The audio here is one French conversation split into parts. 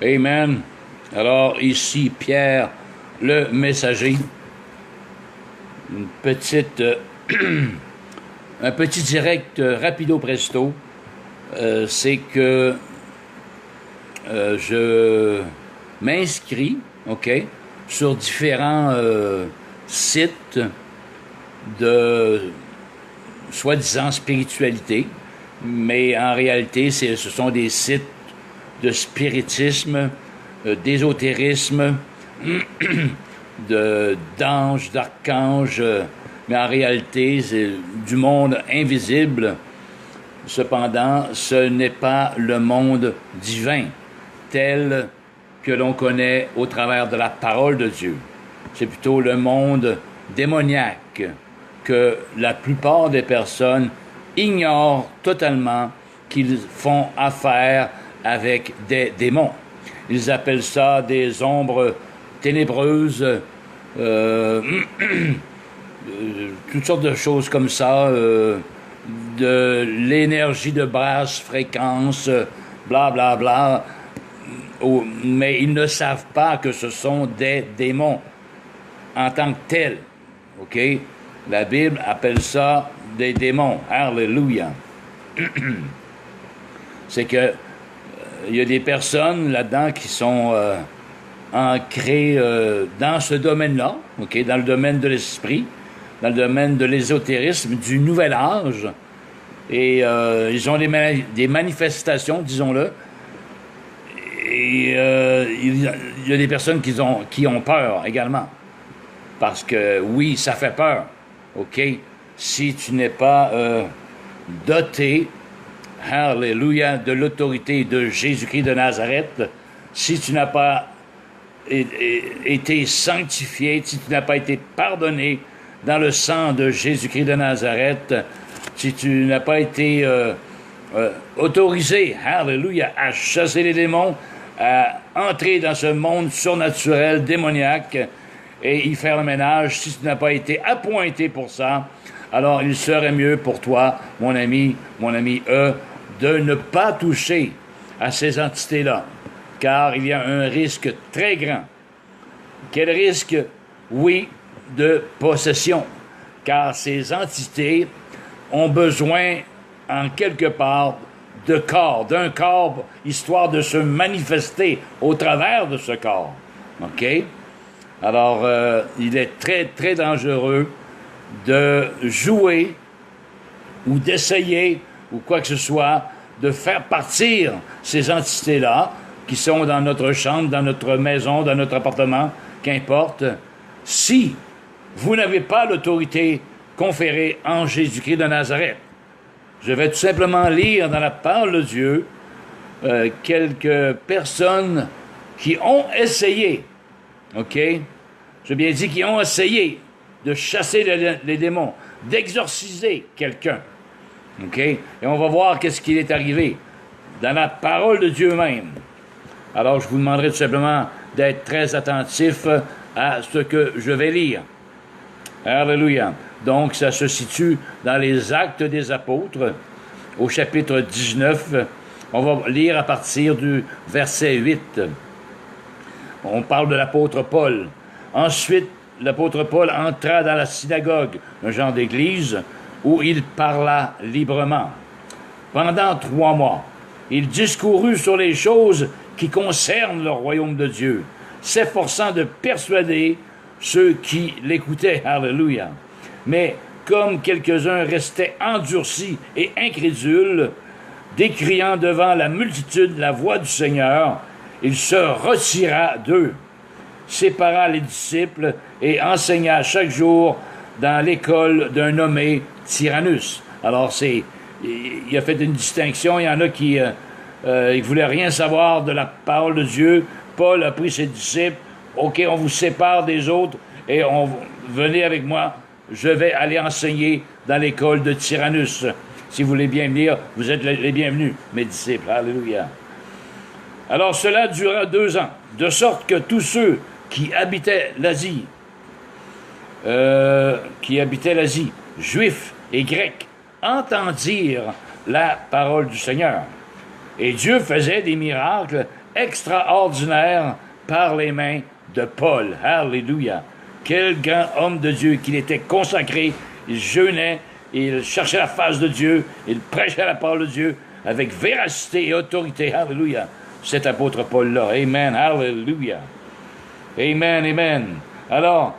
Amen. Alors, ici, Pierre, le messager. Une petite, un petit direct rapido presto. C'est que je m'inscris, OK, sur différents sites de soi-disant spiritualité, mais en réalité, ce sont des sites de spiritisme, d'ésotérisme, d'anges, d'archanges, mais en réalité, c'est du monde invisible. Cependant, ce n'est pas le monde divin tel que l'on connaît au travers de la parole de Dieu. C'est plutôt le monde démoniaque que la plupart des personnes ignorent totalement qu'ils font affaire avec des démons. Ils appellent ça des ombres ténébreuses, toutes sortes de choses comme ça, de l'énergie de basse fréquence, bla bla bla, mais ils ne savent pas que ce sont des démons en tant que tels. OK? La Bible appelle ça des démons. Alléluia. C'est que il y a des personnes là-dedans qui sont ancrées dans ce domaine-là, OK? Dans le domaine de l'esprit, dans le domaine de l'ésotérisme, du nouvel âge. Et ils ont des manifestations, disons-le. Et il y a des personnes qui ont peur également. Parce que, oui, ça fait peur. OK? Si tu n'es pas doté, alléluia, de l'autorité de Jésus-Christ de Nazareth, si tu n'as pas été sanctifié, si tu n'as pas été pardonné dans le sang de Jésus-Christ de Nazareth, si tu n'as pas été autorisé, alléluia, à chasser les démons, à entrer dans ce monde surnaturel, démoniaque, et y faire le ménage, si tu n'as pas été appointé pour ça, alors il serait mieux pour toi, mon ami de ne pas toucher à ces entités-là, car il y a un risque très grand. Quel risque? Oui, de possession, car ces entités ont besoin, en quelque part, d'un corps, histoire de se manifester au travers de ce corps. OK? Alors, il est très, très dangereux de jouer ou d'essayer, ou quoi que ce soit, de faire partir ces entités-là, qui sont dans notre chambre, dans notre maison, dans notre appartement, qu'importe, si vous n'avez pas l'autorité conférée en Jésus-Christ de Nazareth. Je vais tout simplement lire dans la parole de Dieu quelques personnes qui ont essayé, OK? J'ai bien dit qui ont essayé de chasser les démons, d'exorciser quelqu'un, OK? Et on va voir qu'est-ce qui est arrivé dans la parole de Dieu même. Alors, je vous demanderai tout simplement d'être très attentif à ce que je vais lire. Alléluia. Donc, ça se situe dans les Actes des Apôtres, au chapitre 19. On va lire à partir du verset 8. On parle de l'apôtre Paul. Ensuite, l'apôtre Paul entra dans la synagogue, un genre d'église, où il parla librement. Pendant 3 mois, il discourut sur les choses qui concernent le royaume de Dieu, s'efforçant de persuader ceux qui l'écoutaient. Alléluia. Mais comme quelques-uns restaient endurcis et incrédules, décriant devant la multitude la voix du Seigneur, il se retira d'eux, sépara les disciples et enseigna chaque jour dans l'école d'un nommé Tyrannus. Alors, il a fait une distinction. Il y en a qui ne voulaient rien savoir de la parole de Dieu. Paul a pris ses disciples. OK, on vous sépare des autres et venez avec moi. Je vais aller enseigner dans l'école de Tyrannus. Si vous voulez bien venir, vous êtes les bienvenus, mes disciples. Alléluia. Alors cela dura 2 ans, de sorte que tous ceux qui habitaient l'Asie, juifs et grecs, entendirent la parole du Seigneur. Et Dieu faisait des miracles extraordinaire par les mains de Paul. Alléluia. Quel grand homme de Dieu qu'il était consacré. Il jeûnait, il cherchait la face de Dieu, il prêchait la parole de Dieu avec véracité et autorité. Alléluia. Cet apôtre Paul-là. Amen. Alléluia. Amen. Amen. Alors,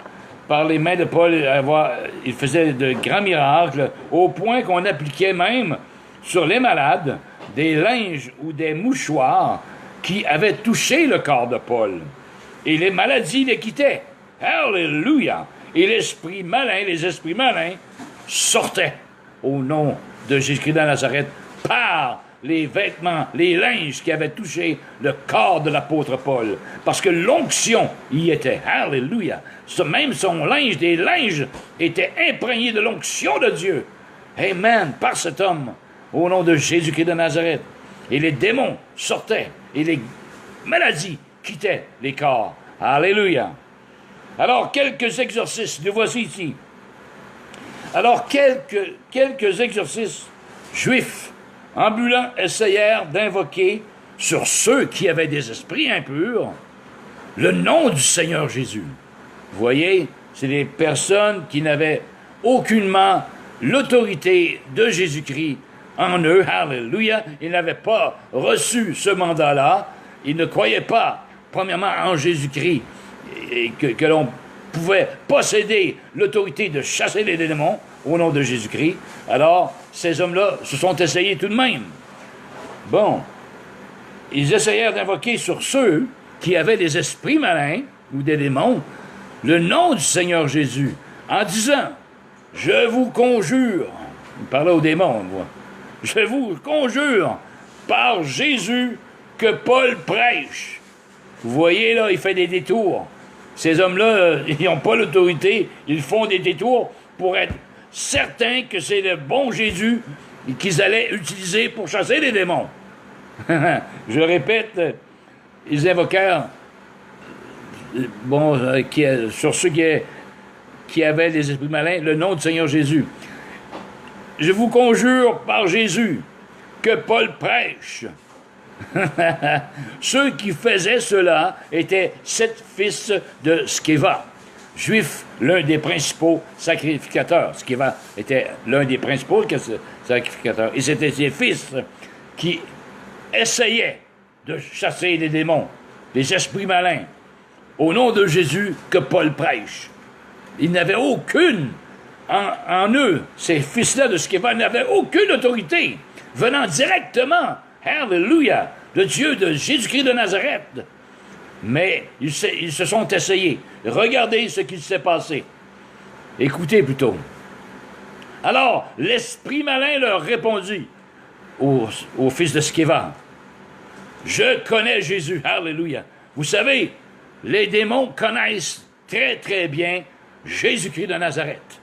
par les mains de Paul, il faisait de grands miracles, au point qu'on appliquait même sur les malades des linges ou des mouchoirs qui avaient touché le corps de Paul. Et les maladies les quittaient. Alléluia! Et les esprits malins sortaient au nom de Jésus-Christ de Nazareth par les vêtements, les linges qui avaient touché le corps de l'apôtre Paul. Parce que l'onction y était. Alléluia! Même son linge, des linges, était imprégné de l'onction de Dieu. Amen! Par cet homme, au nom de Jésus-Christ de Nazareth. Et les démons sortaient, et les maladies quittaient les corps. Alléluia! Alors, quelques exorcismes, nous voici ici. Alors, quelques exorcistes juifs ambulants essayèrent d'invoquer sur ceux qui avaient des esprits impurs le nom du Seigneur Jésus. Vous voyez, c'est des personnes qui n'avaient aucunement l'autorité de Jésus-Christ en eux. Alléluia! Ils n'avaient pas reçu ce mandat-là. Ils ne croyaient pas, premièrement, en Jésus-Christ, et que l'on pouvait posséder l'autorité de chasser les démons au nom de Jésus-Christ. Alors, ces hommes-là se sont essayés tout de même. Bon, ils essayèrent d'invoquer sur ceux qui avaient des esprits malins ou des démons le nom du Seigneur Jésus, en disant « Je vous conjure », il parlait aux démons, moi, « Je vous conjure par Jésus que Paul prêche ». Vous voyez, là, il fait des détours. Ces hommes-là, ils n'ont pas l'autorité, ils font des détours pour être certains que c'est le bon Jésus qu'ils allaient utiliser pour chasser les démons. Je répète, ils invoquèrent, sur ceux qui avaient des esprits malins, le nom du Seigneur Jésus. Je vous conjure par Jésus que Paul prêche. Ceux qui faisaient cela étaient 7 fils de Sceva, juif, l'un des principaux sacrificateurs. Sceva était l'un des principaux sacrificateurs. Et c'était ses fils qui essayaient de chasser les démons, les esprits malins, au nom de Jésus que Paul prêche. Ils n'avaient aucune, en eux, ces fils-là de Sceva n'avaient aucune autorité venant directement, alléluia, le Dieu de Jésus-Christ de Nazareth. Mais ils se sont essayés. Regardez ce qui s'est passé. Écoutez plutôt. Alors, l'esprit malin leur répondit au fils de Sceva. Je connais Jésus. Alléluia. Vous savez, les démons connaissent très, très bien Jésus-Christ de Nazareth.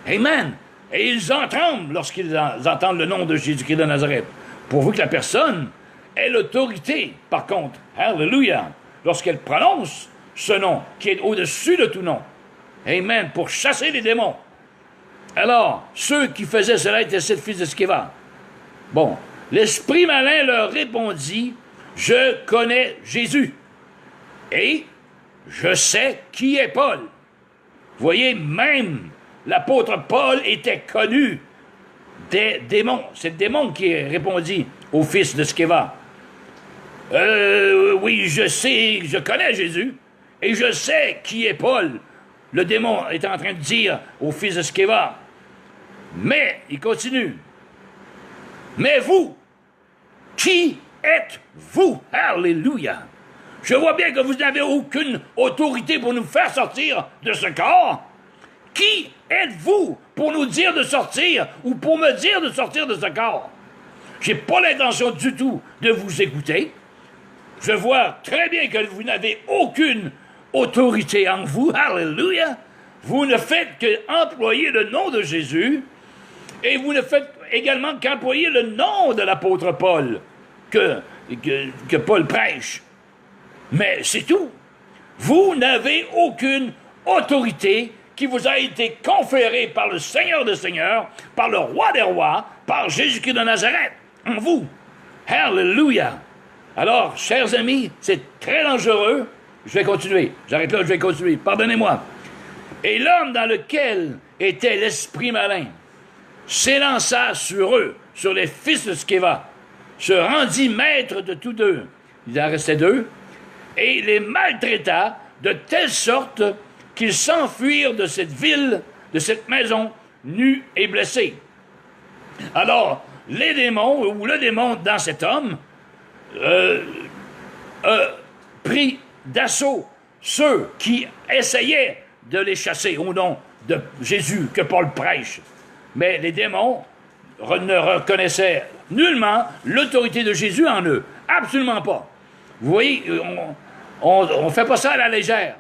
Amen. Et ils en tremblent lorsqu'ils entendent le nom de Jésus-Christ de Nazareth. Pourvu que la personne ait l'autorité, par contre. Alléluia. Lorsqu'elle prononce ce nom qui est au-dessus de tout nom. Amen. Pour chasser les démons. Alors, ceux qui faisaient cela étaient 7 fils de Sceva. Bon, l'esprit malin leur répondit, je connais Jésus et je sais qui est Paul. Vous voyez, même l'apôtre Paul était connu des démons. C'est le démon qui répondit au fils de Sceva. Oui, je connais Jésus et je sais qui est Paul. Le démon est en train de dire au fils de Sceva. Mais, il continue. Mais vous, qui êtes-vous? Alléluia! Je vois bien que vous n'avez aucune autorité pour nous faire sortir de ce corps. Qui êtes-vous pour nous dire de sortir ou pour me dire de sortir de ce corps? Je n'ai pas l'intention du tout de vous écouter. Je vois très bien que vous n'avez aucune autorité en vous. Alléluia! Vous ne faites qu'employer le nom de Jésus et vous ne faites également qu'employer le nom de l'apôtre Paul que Paul prêche. Mais c'est tout. Vous n'avez aucune autorité qui vous a été conférée par le Seigneur des Seigneurs, par le Roi des Rois, par Jésus-Christ de Nazareth, en vous. Alléluia! Alors, chers amis, c'est très dangereux. Je vais continuer. J'arrête là, je vais continuer. Pardonnez-moi. Et l'homme dans lequel était l'esprit malin s'élança sur eux, sur les fils de Sceva, se rendit maître de tous deux. Il en restait deux. Et les maltraita de telle sorte qu'ils s'enfuirent de cette ville, de cette maison, nus et blessés. Alors, les démons, ou le démon dans cet homme, prit d'assaut ceux qui essayaient de les chasser au nom de Jésus que Paul prêche. Mais les démons ne reconnaissaient nullement l'autorité de Jésus en eux. Absolument pas. Vous voyez, on ne fait pas ça à la légère.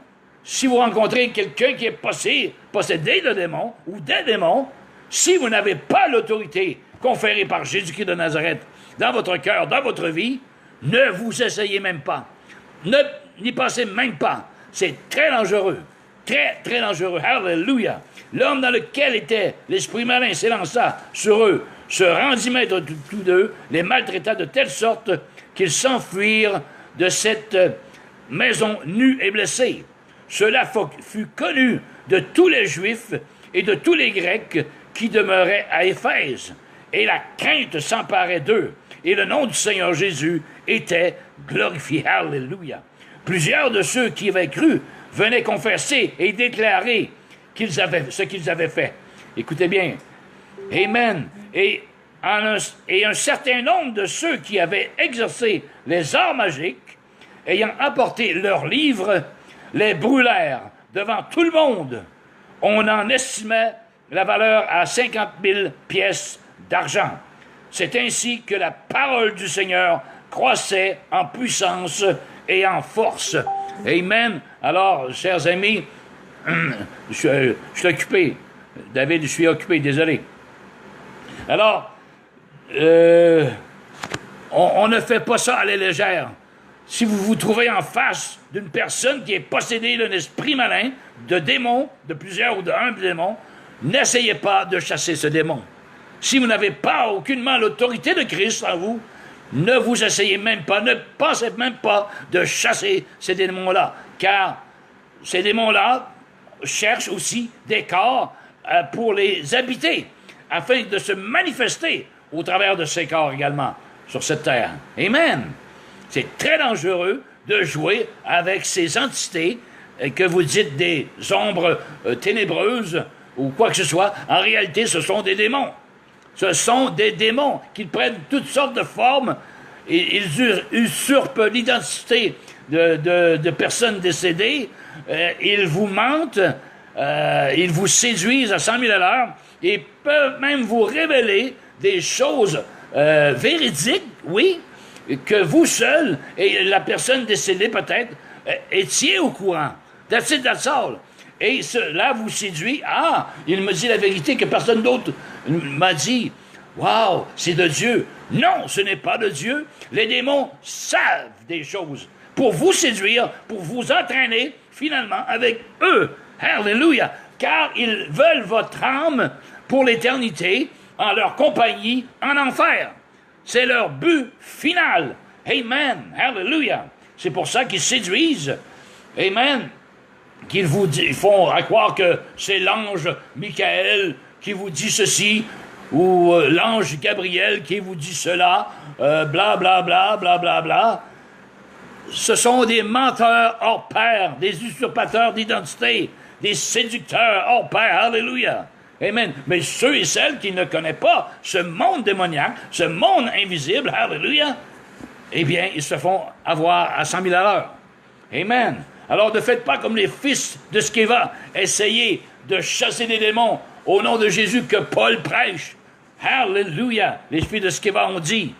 Si vous rencontrez quelqu'un qui est possédé de démons ou des démons, si vous n'avez pas l'autorité conférée par Jésus-Christ de Nazareth dans votre cœur, dans votre vie, ne vous essayez même pas. N'y pensez même pas. C'est très dangereux. Très, très dangereux. Alléluia. L'homme dans lequel était l'esprit malin s'élança sur eux, se rendit maître de tous deux, les maltraita de telle sorte qu'ils s'enfuirent de cette maison nue et blessée. Cela fut connu de tous les Juifs et de tous les Grecs qui demeuraient à Éphèse. Et la crainte s'emparait d'eux. Et le nom du Seigneur Jésus était glorifié. Alléluia. Plusieurs de ceux qui avaient cru venaient confesser et déclarer ce qu'ils avaient fait. Écoutez bien. Amen. Et un certain nombre de ceux qui avaient exercé les arts magiques, ayant apporté leurs livres, les brûlèrent devant tout le monde. On en estimait la valeur à 50 000 pièces d'argent. C'est ainsi que la parole du Seigneur croissait en puissance et en force. Amen. Alors, chers amis, je suis occupé. David, je suis occupé, désolé. Alors, on ne fait pas ça à la légère. Si vous vous trouvez en face d'une personne qui est possédée d'un esprit malin, de démons, de plusieurs ou d'un démon, n'essayez pas de chasser ce démon. Si vous n'avez pas aucunement l'autorité de Christ en vous, ne vous essayez même pas, ne pensez même pas de chasser ces démons-là, car ces démons-là cherchent aussi des corps pour les habiter, afin de se manifester au travers de ces corps également sur cette terre. Amen. C'est très dangereux de jouer avec ces entités que vous dites des ombres ténébreuses ou quoi que ce soit. En réalité, ce sont des démons. Ce sont des démons qui prennent toutes sortes de formes et ils usurpent l'identité de personnes décédées. Ils vous mentent, ils vous séduisent à 100 000 à l'heure et peuvent même vous révéler des choses véridiques, oui, que vous seul et la personne décédée peut-être étiez au courant. That's it, that's all. Et cela vous séduit. Ah, il me dit la vérité que personne d'autre m'a dit. Waouh, c'est de Dieu. Non, ce n'est pas de Dieu. Les démons savent des choses pour vous séduire, pour vous entraîner finalement avec eux. Alléluia. Car ils veulent votre âme pour l'éternité en leur compagnie en enfer. C'est leur but final. Amen. Hallelujah. C'est pour ça qu'ils séduisent. Amen. Qu'ils vous font croire que c'est l'ange Michael qui vous dit ceci, ou l'ange Gabriel qui vous dit cela, bla, bla, bla, bla, bla, bla. Ce sont des menteurs hors pair, des usurpateurs d'identité, des séducteurs hors pair. Alléluia. Amen. Mais ceux et celles qui ne connaissent pas ce monde démoniaque, ce monde invisible, alléluia, eh bien, ils se font avoir à 100 000 à l'heure. Amen. Alors, ne faites pas comme les fils de Sceva, essayez de chasser des démons au nom de Jésus que Paul prêche. Alléluia. Les fils de Sceva ont dit.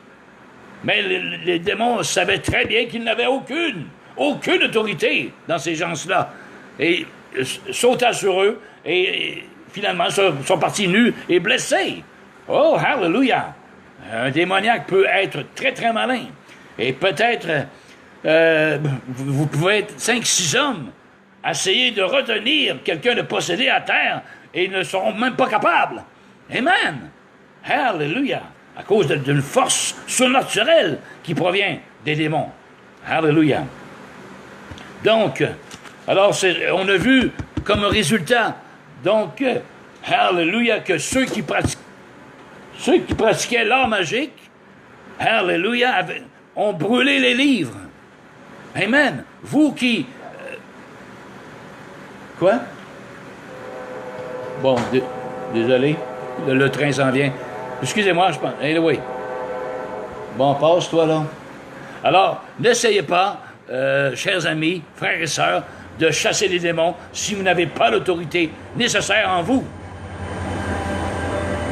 Mais les démons savaient très bien qu'ils n'avaient aucune autorité dans ces gens-là. Et sauta sur eux et finalement, sont partis nus et blessés. Oh, hallelujah! Un démoniaque peut être très, très malin. Et peut-être, vous pouvez être 5-6 hommes, essayer de retenir quelqu'un de possédé à terre et ils ne seront même pas capables. Amen! Hallelujah! À cause d'une force surnaturelle qui provient des démons. Alléluia. Donc, alors, on a vu comme résultat, donc, alléluia, que ceux qui pratiquaient l'art magique, alléluia, ont brûlé les livres. Amen. Vous qui... Quoi? Bon, désolé, le train s'en vient. Excusez-moi, je pense. Anyway. Bon, passe, toi, là. Alors, n'essayez pas, chers amis, frères et sœurs, de chasser les démons si vous n'avez pas l'autorité nécessaire en vous.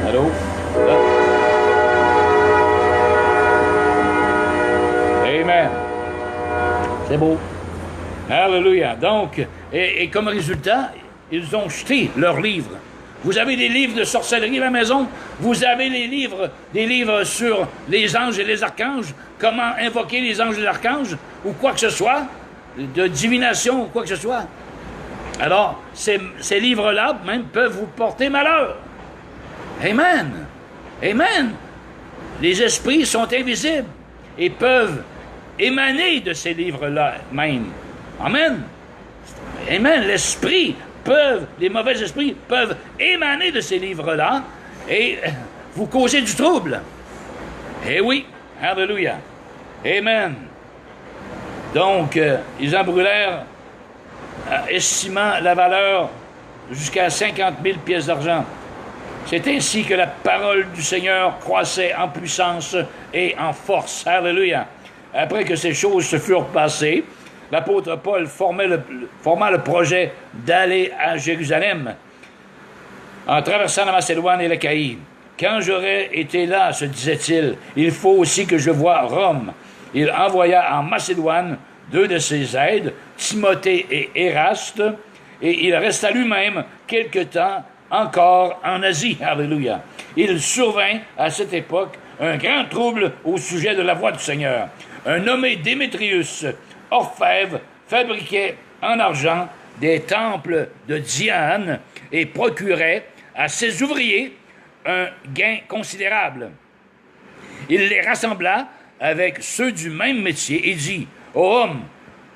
Allô? Là. Amen. C'est beau. Alléluia. Donc, et comme résultat, ils ont jeté leurs livres. Vous avez des livres de sorcellerie à la maison? Vous avez des livres sur les anges et les archanges? Comment invoquer les anges et les archanges? Ou quoi que ce soit? De divination ou quoi que ce soit? Alors, ces livres-là, même, peuvent vous porter malheur. Amen. Amen. Les esprits sont invisibles et peuvent émaner de ces livres-là même. Amen. Amen. Les mauvais esprits peuvent émaner de ces livres-là et vous causer du trouble. Eh oui. Alléluia. Amen. Donc, ils en brûlèrent, estimant la valeur jusqu'à 50 000 pièces d'argent. C'est ainsi que la parole du Seigneur croissait en puissance et en force. Alléluia. Après que ces choses se furent passées, l'apôtre Paul forma le projet d'aller à Jérusalem en traversant la Macédoine et l'Achaïe. Quand j'aurai été là, se disait-il, il faut aussi que je voie Rome. Il envoya en Macédoine 2 de ses aides, Timothée et Éraste, et il resta lui-même quelque temps encore en Asie. Alléluia. Il survint à cette époque un grand trouble au sujet de la voie du Seigneur. Un nommé Démétrius, orfèvre, fabriquait en argent des temples de Diane et procurait à ses ouvriers un gain considérable. Il les rassembla avec ceux du même métier et dit: « Ô hommes,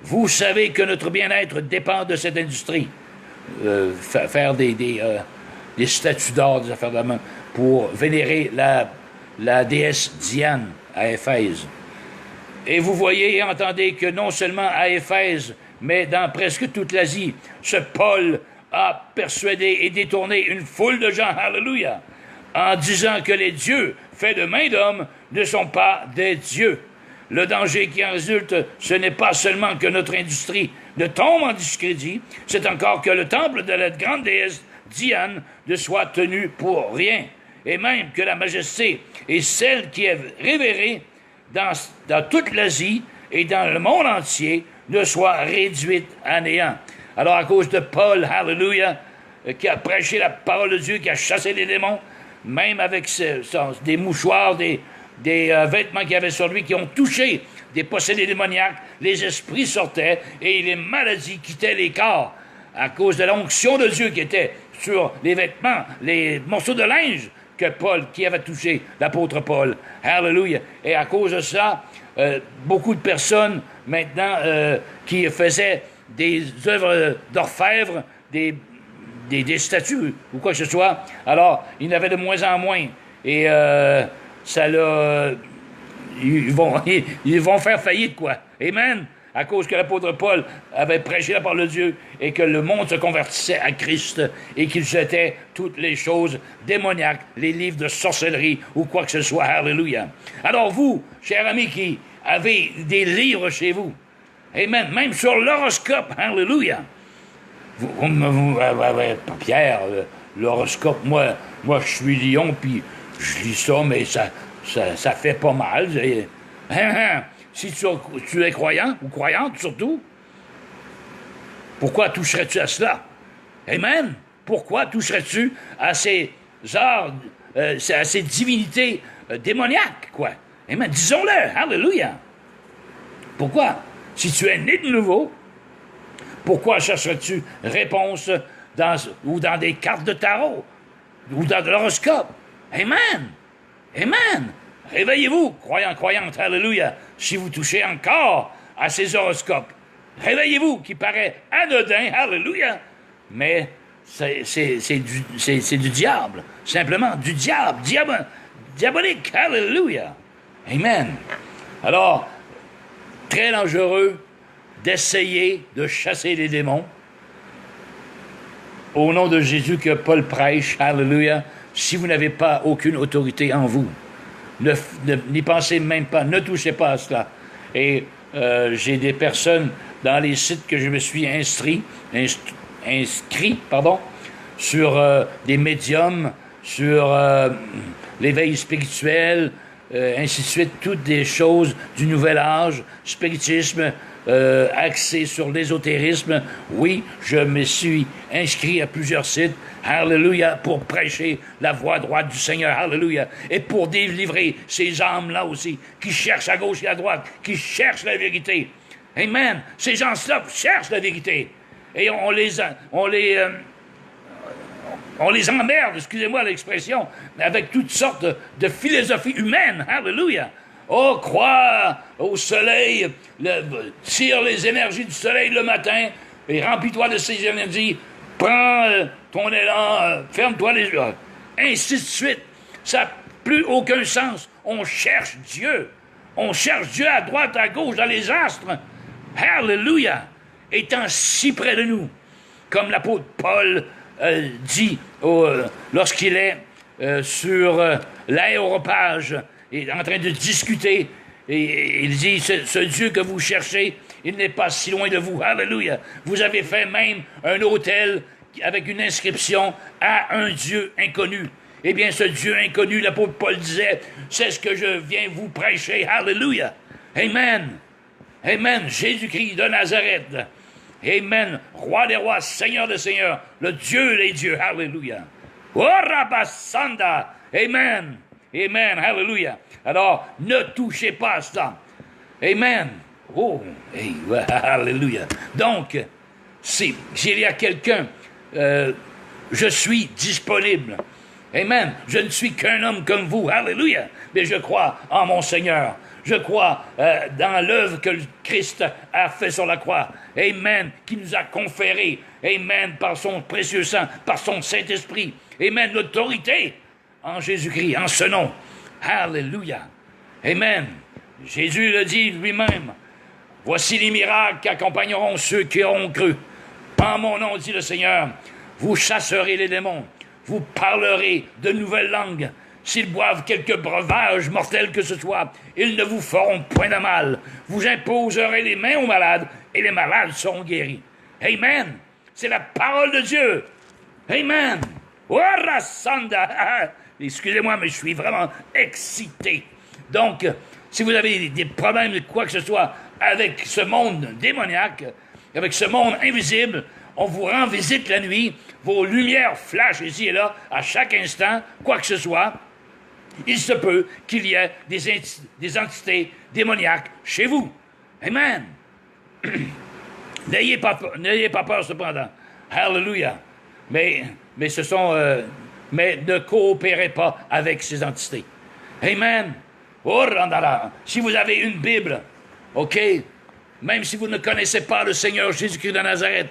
vous savez que notre bien-être dépend de cette industrie. » Faire des statues d'or, des affaires de main, pour vénérer la déesse Diane à Éphèse. Et vous voyez et entendez que non seulement à Éphèse, mais dans presque toute l'Asie, ce Paul a persuadé et détourné une foule de gens, alléluia, en disant que les dieux faits de main d'homme ne sont pas des dieux. Le danger qui en résulte, ce n'est pas seulement que notre industrie ne tombe en discrédit, c'est encore que le temple de la grande déesse Diane ne soit tenu pour rien, et même que la majesté est celle qui est révérée dans toute l'Asie et dans le monde entier ne soit réduite à néant. Alors à cause de Paul, alléluia, qui a prêché la parole de Dieu, qui a chassé les démons, même avec des mouchoirs, des vêtements qu'il y avait sur lui, qui ont touché des possédés démoniaques, les esprits sortaient et les maladies quittaient les corps à cause de l'onction de Dieu qui était sur les vêtements, les morceaux de linge qui avait touché l'apôtre Paul. Alléluia. Et à cause de ça, beaucoup de personnes maintenant qui faisaient des œuvres d'orfèvre, des statues ou quoi que ce soit, alors il y en avait de moins en moins. Et ça l'a... Ils vont faire faillite, quoi. Amen. À cause que l'apôtre Paul avait prêché la parole de Dieu et que le monde se convertissait à Christ et qu'il jetait toutes les choses démoniaques, les livres de sorcellerie ou quoi que ce soit. Alléluia. Alors vous, chers amis qui avez des livres chez vous, amen, même sur l'horoscope, alléluia. Pierre, l'horoscope, moi je suis lion, puis je lis ça, mais ça fait pas mal. Si tu es croyant, ou croyante surtout, pourquoi toucherais-tu à cela? Amen. Pourquoi toucherais-tu à ces arts, à ces divinités démoniaques, quoi? Amen. Disons-le. Alléluia. Pourquoi? Si tu es né de nouveau, pourquoi chercherais-tu réponse dans des cartes de tarot ou dans de l'horoscope? Amen. Amen. Réveillez-vous, croyants, croyantes, alléluia. si vous touchez encore à ces horoscopes. Réveillez-vous, qui paraît anodin, alléluia, mais c'est du diable, simplement, du diable, diabolique, alléluia. Amen. Alors, très dangereux d'essayer de chasser les démons. Au nom de Jésus que Paul prêche, alléluia, si vous n'avez pas aucune autorité en vous, n'y pensez même pas, ne touchez pas à cela. Et j'ai des personnes dans les sites que je me suis inscrit, sur des médiums, sur l'éveil spirituel, ainsi de suite, toutes des choses du nouvel âge, spiritisme, axé sur l'ésotérisme. Oui, je me suis inscrit à plusieurs sites, alléluia, pour prêcher la voie droite du Seigneur, alléluia, et pour délivrer ces âmes-là aussi, qui cherchent à gauche et à droite, qui cherchent la vérité. Amen. Ces gens-là cherchent la vérité. Et on les emmerde, excusez-moi l'expression, avec toutes sortes de philosophies humaines. Alléluia. Oh, crois au soleil, tire les énergies du soleil le matin et remplis-toi de ces énergies. Prends ton élan, ferme-toi les yeux. Ainsi de suite. Ça n'a plus aucun sens. On cherche Dieu. On cherche Dieu à droite, à gauche, dans les astres. Alléluia. Étant si près de nous, comme l'apôtre Paul dit lorsqu'il est sur l'aéropage et en train de discuter, et il dit, ce Dieu que vous cherchez, il n'est pas si loin de vous. Alléluia. Vous avez fait même un hôtel avec une inscription à un Dieu inconnu. Eh bien, ce Dieu inconnu, l'apôtre Paul disait, c'est ce que je viens vous prêcher. Alléluia. Amen. Amen. Jésus-Christ de Nazareth. Amen. Roi des rois, Seigneur des seigneurs, le Dieu des dieux. Alléluia. Oh, Rabasanda. Amen. Amen. Alléluia. Alors, ne touchez pas à cela. Amen. Oh, hey, alléluia. Donc, s'il y a quelqu'un, je suis disponible. Amen. Je ne suis qu'un homme comme vous. Alléluia. Mais je crois en mon Seigneur. Je crois dans l'œuvre que le Christ a fait sur la croix. Amen. Qui nous a conféré. Amen. Par son précieux sang, par son Saint-Esprit. Amen. L'autorité en Jésus-Christ, en ce nom. Alléluia. Amen. Jésus le dit lui-même. Voici les miracles qui accompagneront ceux qui auront cru. En mon nom, dit le Seigneur, vous chasserez les démons. Vous parlerez de nouvelles langues. S'ils boivent quelque breuvage mortel que ce soit, ils ne vous feront point de mal. Vous imposerez les mains aux malades et les malades seront guéris. Amen. C'est la parole de Dieu. Amen. Excusez-moi, mais je suis vraiment excité. Donc, si vous avez des problèmes de quoi que ce soit avec ce monde démoniaque, avec ce monde invisible, on vous rend visite la nuit, vos lumières flashent ici et là, à chaque instant, quoi que ce soit. Il se peut qu'il y ait des entités démoniaques chez vous. Amen. N'ayez pas peur cependant. Hallelujah. Mais ce sont... mais ne coopérez pas avec ces entités. Amen. Oh, si vous avez une Bible, OK, même si vous ne connaissez pas le Seigneur Jésus-Christ de Nazareth,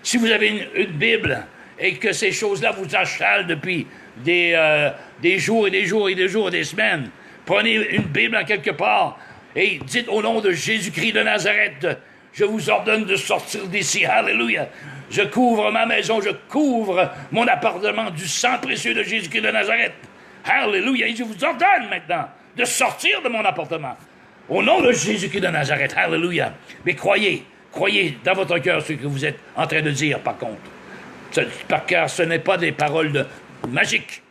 si vous avez une Bible et que ces choses-là vous achalent depuis des jours et des jours et des jours et des semaines, prenez une Bible en quelque part et dites au nom de Jésus-Christ de Nazareth, je vous ordonne de sortir d'ici. Alléluia. Je couvre ma maison, je couvre mon appartement du sang précieux de Jésus-Christ de Nazareth. Alléluia. Et je vous ordonne maintenant de sortir de mon appartement. Au nom de Jésus-Christ de Nazareth. Alléluia. Mais croyez dans votre cœur ce que vous êtes en train de dire, par contre. Car ce n'est pas des paroles magiques.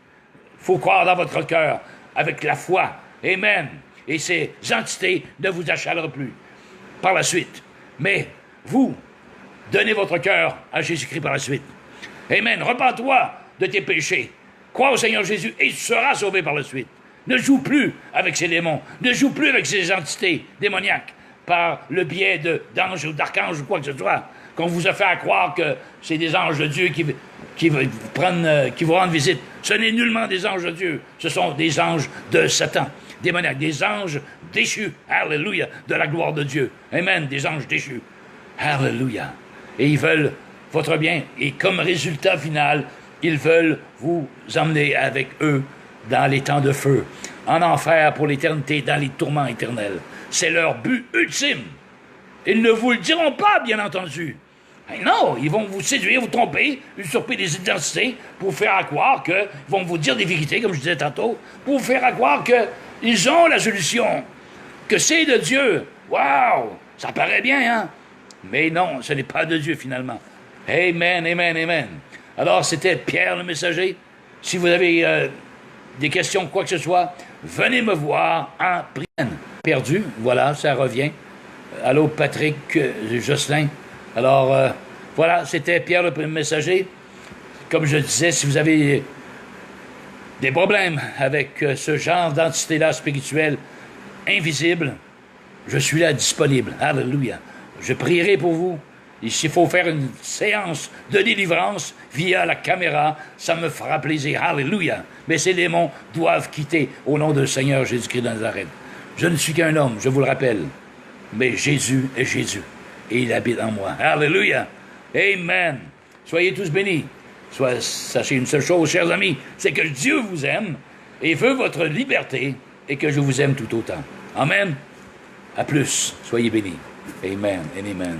Il faut croire dans votre cœur avec la foi. Amen. Et ces entités ne vous achaleront plus par la suite. Mais vous, donnez votre cœur à Jésus-Christ par la suite. Amen. Repens-toi de tes péchés. Crois au Seigneur Jésus et tu seras sauvé par la suite. Ne joue plus avec ces démons. Ne joue plus avec ces entités démoniaques par le biais d'anges ou d'archanges ou quoi que ce soit, qu'on vous a fait à croire que c'est des anges de Dieu qui vous rendent visite. Ce n'est nullement des anges de Dieu. Ce sont des anges de Satan. démoniaques, des anges déchus. Alléluia, de la gloire de Dieu. Amen, des anges déchus. Alléluia. Et ils veulent votre bien. Et comme résultat final, ils veulent vous emmener avec eux dans les temps de feu, en enfer pour l'éternité, dans les tourments éternels. C'est leur but ultime. Ils ne vous le diront pas, bien entendu. Non, ils vont vous séduire, vous tromper, usurper des identités pour vous faire croire qu'ils vont vous dire des vérités, comme je disais tantôt, pour vous faire croire qu'ils ont la solution, que c'est de Dieu. Waouh! Ça paraît bien, hein? Mais non, ce n'est pas de Dieu, finalement. Amen, amen, amen. Alors, c'était Pierre le messager. Si vous avez des questions, quoi que ce soit, venez me voir en prière. Perdu, voilà, ça revient. Allô, Patrick, Jocelyn. Alors, voilà, c'était Pierre le messager. Comme je disais, si vous avez des problèmes avec ce genre d'entité-là spirituelle, invisible, je suis là disponible. Alléluia. Je prierai pour vous. Et s'il faut faire une séance de délivrance via la caméra, ça me fera plaisir. Alléluia. Mais ces démons doivent quitter au nom du Seigneur Jésus-Christ de Nazareth. Je ne suis qu'un homme, je vous le rappelle. Mais Jésus est Jésus. Et il habite en moi. Alléluia. Amen. Soyez tous bénis. Sachez une seule chose, chers amis, c'est que Dieu vous aime et veut votre liberté et que je vous aime tout autant. Amen. À plus. Soyez bénis. Amen and amen.